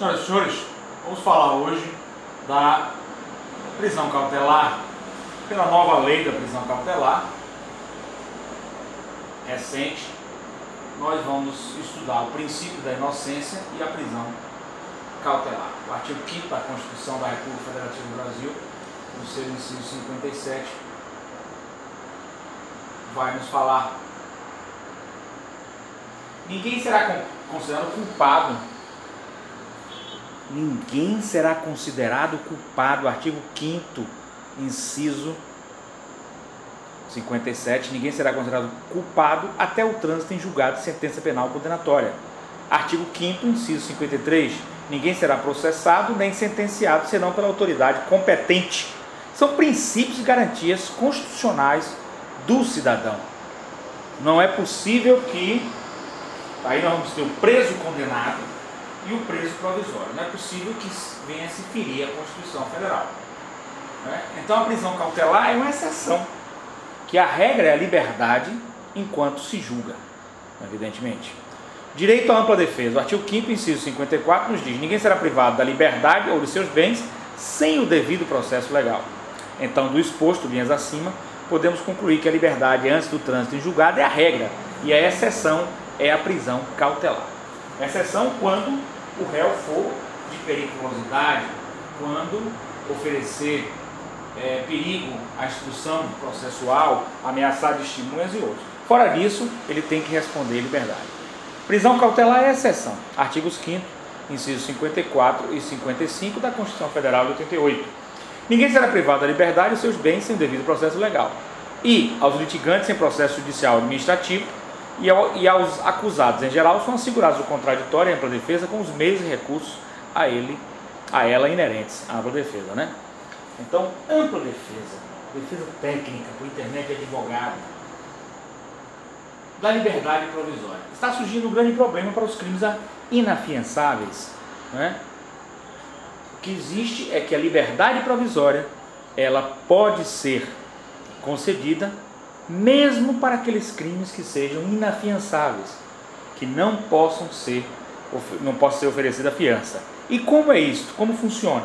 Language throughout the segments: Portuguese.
Senhoras e senhores, vamos falar hoje da prisão cautelar, pela nova lei da prisão cautelar recente. Nós vamos estudar o princípio da inocência e a prisão cautelar. O artigo 5º da Constituição da República Federativa do Brasil, no seu inciso 57, vai nos falar: ninguém será considerado culpado. Ninguém será considerado culpado. Artigo 5º, inciso 57. Ninguém será considerado culpado até o trânsito em julgado de sentença penal condenatória. Artigo 5º, inciso 53. Ninguém será processado nem sentenciado senão pela autoridade competente. São princípios e garantias constitucionais do cidadão. Não é possível que... Aí nós vamos ter o preso condenado e o preso provisório. Não é possível que venha se ferir a Constituição Federal. Então a prisão cautelar é uma exceção, que a regra é a liberdade enquanto se julga, evidentemente. Direito à ampla defesa. O artigo 5º, inciso 54, nos diz: ninguém será privado da liberdade ou de seus bens sem o devido processo legal. Então, do exposto, linhas acima, podemos concluir que a liberdade antes do trânsito em julgado é a regra, e a exceção é a prisão cautelar. Exceção quando o réu for de periculosidade, quando oferecer perigo à instrução processual, ameaçar testemunhas e outros. Fora disso, ele tem que responder em liberdade. Prisão cautelar é exceção. Artigos 5º, incisos 54 e 55 da Constituição Federal de 88. Ninguém será privado da liberdade e seus bens sem devido processo legal. E aos litigantes em processo judicial administrativo e aos acusados em geral são assegurados o contraditório e a ampla defesa com os meios e recursos a ela inerentes à ampla defesa, né? Então, ampla defesa técnica por intermédio de advogado, da liberdade provisória. Está surgindo um grande problema para os crimes inafiançáveis, né? O que existe é que a liberdade provisória, ela pode ser concedida mesmo para aqueles crimes que sejam inafiançáveis, que não possa ser oferecida fiança. E como é isso? Como funciona?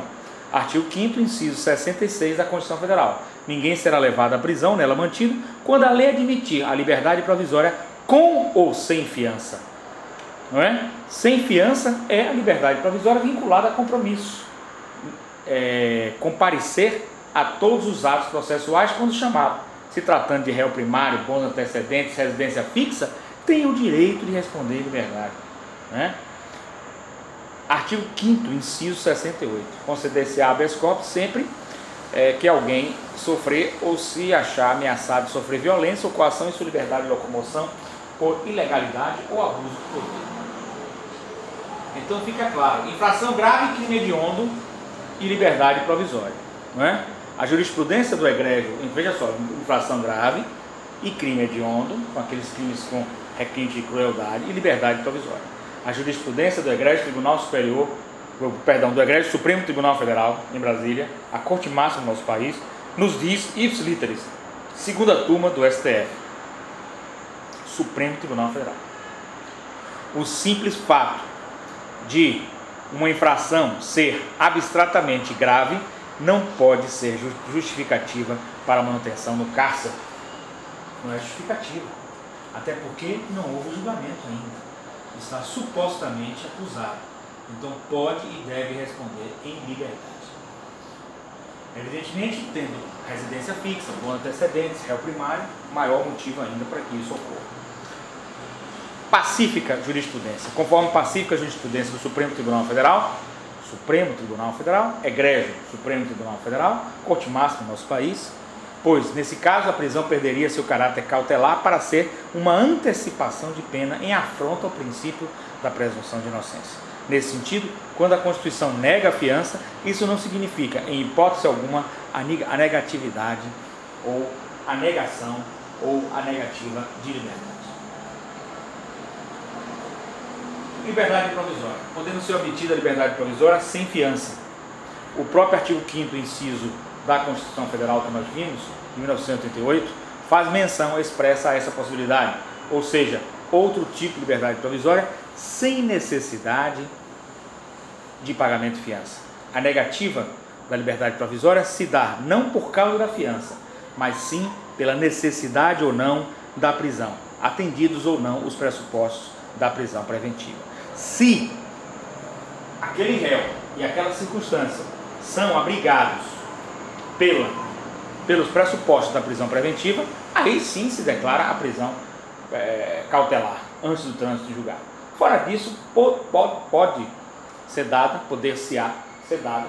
Artigo 5º, inciso 66 da Constituição Federal. Ninguém será levado à prisão, nela mantido, quando a lei admitir a liberdade provisória com ou sem fiança. Não é? Sem fiança é a liberdade provisória vinculada a compromisso. Comparecer a todos os atos processuais quando chamado. Se tratando de réu primário, bons antecedentes, residência fixa, tem o direito de responder em liberdade. Né? Artigo 5º, inciso 68. Conceder-se habeas corpus sempre que alguém sofrer ou se achar ameaçado de sofrer violência ou coação em sua liberdade de locomoção por ilegalidade ou abuso de poder. Então fica claro, infração grave, crime hediondo e liberdade provisória. Não é? A jurisprudência do egrégio, veja só, infração grave e crime hediondo, com aqueles crimes com requinte de crueldade e liberdade provisória. A jurisprudência do egrégio Tribunal Superior, do egrégio Supremo Tribunal Federal, em Brasília, a Corte Máxima do nosso país, nos diz, ipsis literis, segunda turma do STF, Supremo Tribunal Federal. O simples fato de uma infração ser abstratamente grave não pode ser justificativa para a manutenção no cárcere. Não é justificativa, até porque não houve julgamento ainda. Está supostamente acusado. Então pode e deve responder em liberdade. Evidentemente, tendo residência fixa, bons antecedentes, réu primário, maior motivo ainda para que isso ocorra. Pacífica jurisprudência. Conforme pacífica jurisprudência do Supremo Tribunal Federal, egrégio Supremo Tribunal Federal, Corte Máxima do nosso país, pois, nesse caso, a prisão perderia seu caráter cautelar para ser uma antecipação de pena em afronta ao princípio da presunção de inocência. Nesse sentido, quando a Constituição nega a fiança, isso não significa, em hipótese alguma, a negatividade ou a negação ou a negativa de liberdade. Liberdade provisória. Podendo ser obtida a liberdade provisória sem fiança. O próprio artigo 5º, inciso da Constituição Federal que nós vimos, de 1988, faz menção expressa a essa possibilidade, ou seja, outro tipo de liberdade provisória sem necessidade de pagamento de fiança. A negativa da liberdade provisória se dá não por causa da fiança, mas sim pela necessidade ou não da prisão, atendidos ou não os pressupostos da prisão preventiva. Se aquele réu e aquela circunstância são abrigados pelos pressupostos da prisão preventiva, aí sim se declara a prisão cautelar antes do trânsito julgado. Fora disso, pode ser dada, poder-se-á ser dada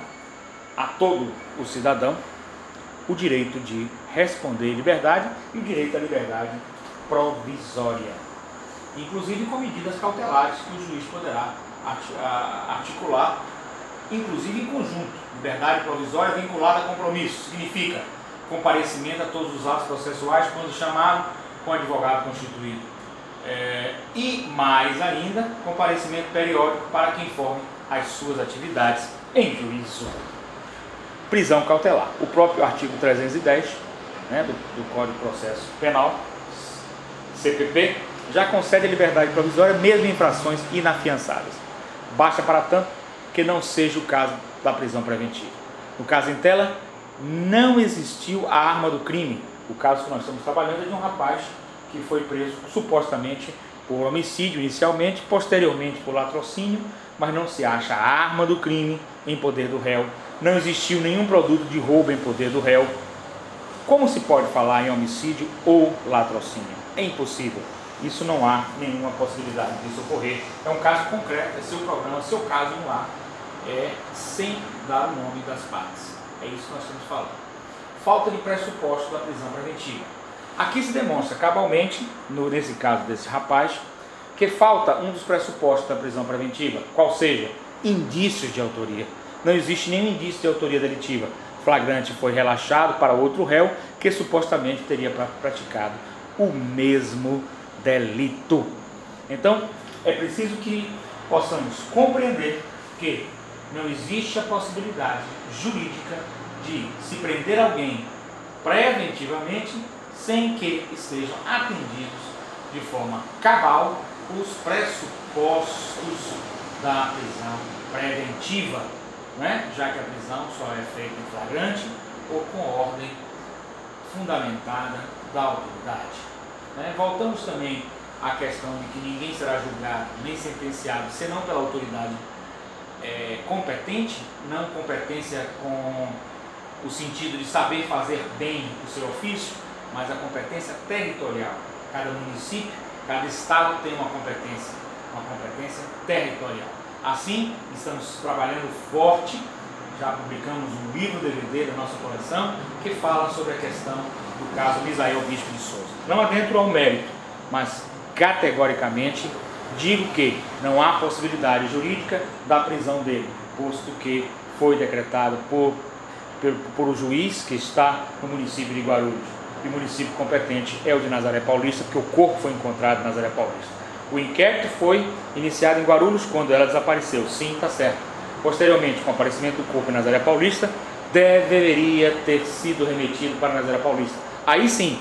a todo o cidadão o direito de responder em liberdade e o direito à liberdade provisória, inclusive com medidas cautelares que o juiz poderá articular, inclusive em conjunto. Liberdade provisória vinculada a compromisso, significa comparecimento a todos os atos processuais quando chamado, com advogado constituído. E mais ainda, comparecimento periódico para que informe as suas atividades em juízo. Prisão cautelar. O próprio artigo 310, do Código de Processo Penal, CPP, já concede a liberdade provisória mesmo em infrações inafiançáveis. Basta, para tanto, que não seja o caso da prisão preventiva. No caso em tela, não existiu a arma do crime. O caso que nós estamos trabalhando é de um rapaz que foi preso supostamente por homicídio inicialmente, posteriormente por latrocínio, mas não se acha a arma do crime em poder do réu, não existiu nenhum produto de roubo em poder do réu. Como se pode falar em homicídio ou latrocínio? É impossível. Isso não há nenhuma possibilidade disso ocorrer. É um caso concreto, é seu programa, seu caso no ar, sem dar o nome das partes. É isso que nós estamos falando. Falta de pressuposto da prisão preventiva. Aqui se demonstra cabalmente, nesse caso desse rapaz, que falta um dos pressupostos da prisão preventiva, qual seja, indícios de autoria. Não existe nenhum indício de autoria delitiva. Flagrante foi relaxado para outro réu que supostamente teria praticado o mesmo delito. Então, é preciso que possamos compreender que não existe a possibilidade jurídica de se prender alguém preventivamente sem que estejam atendidos de forma cabal os pressupostos da prisão preventiva, já que a prisão só é feita em flagrante ou com ordem fundamentada da autoridade. Voltamos também à questão de que ninguém será julgado nem sentenciado senão pela autoridade competente, não competência com o sentido de saber fazer bem o seu ofício, mas a competência territorial. Cada município, cada estado tem uma competência territorial. Assim, estamos trabalhando forte, já publicamos um livro DVD da nossa coleção que fala sobre a questão do caso Misael Bispo de Souza. Não adentro ao mérito, mas categoricamente digo que não há possibilidade jurídica da prisão dele, posto que foi decretado por o juiz que está no município de Guarulhos. E o município competente é o de Nazaré Paulista, porque o corpo foi encontrado em Nazaré Paulista. O inquérito foi iniciado em Guarulhos quando ela desapareceu. Sim, está certo. Posteriormente, com o aparecimento do corpo em Nazaré Paulista, deveria ter sido remetido para Nazaré Paulista. Aí sim,